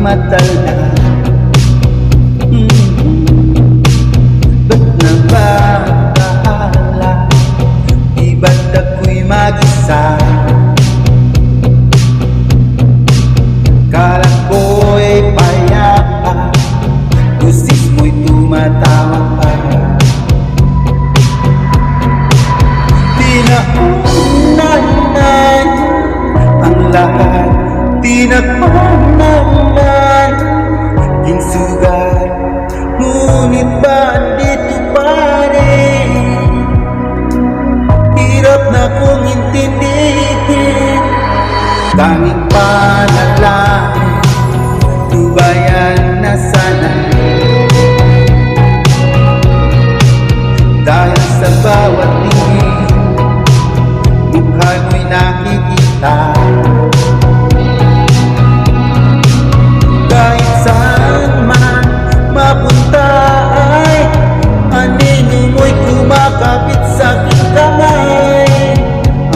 matal na. Ba't na ba bahala? Di ba't ako'y mag-isa? Kalat ko'y payapa, busis mo'y tumatawag pa. Tinaunan ang lahat, tinakmanan yung sugat, ngunit ba dito pa rin? Hirap na kong intindihin, tanging panalangin, tubayan na sana. Dahil sa bawat tingin, mukha mo'y nakikita. Kahit saan man mapunta ay anino mo'y kumakapit sa aking kamay.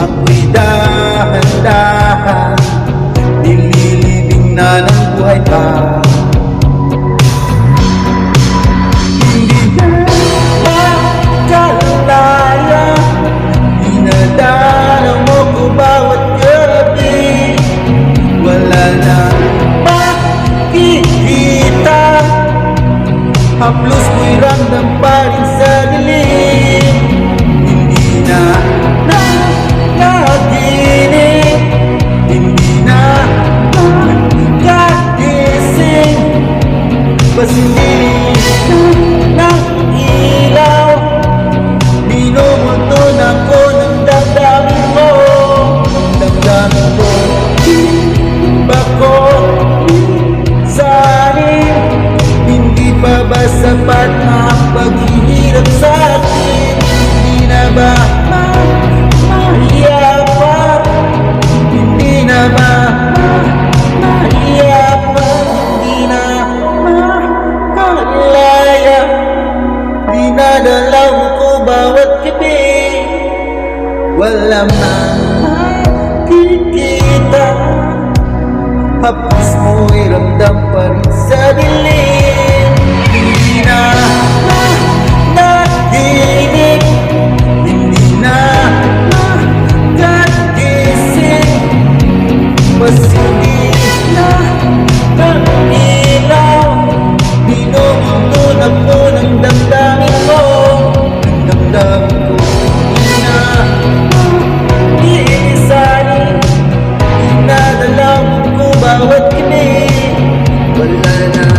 Ako'y dahan-dahan nililibing na ng buhay pa. Hindi na makalaya, dinadalaw mo ko bawat gabi. Wala na makikita, haplos ko'y ramdam pa rin sa dilim. Hindi na nagiginig, hindi na makagising, basinig ng ilaw. Minumuton ako ng damdamin mo, damdamin ko. Bako sanin, hindi pa ba sapat ang paghihirap sa akin? Hindi na ba mahihirapan? Hindi na ba mahihirapan? Hindi na makalaya, dinadalaw ko bawat gabi. Wala mang makikita, hapos mo'y ramdam pa rin sa dilim. Hindi na nagiginig, hindi na makagising, basinig na ng ilaw. Minumuton ako ng damdamin mo, ng damdamin ko. Hindi na iisanin, dinadalaw ko bawat kinig. Wala na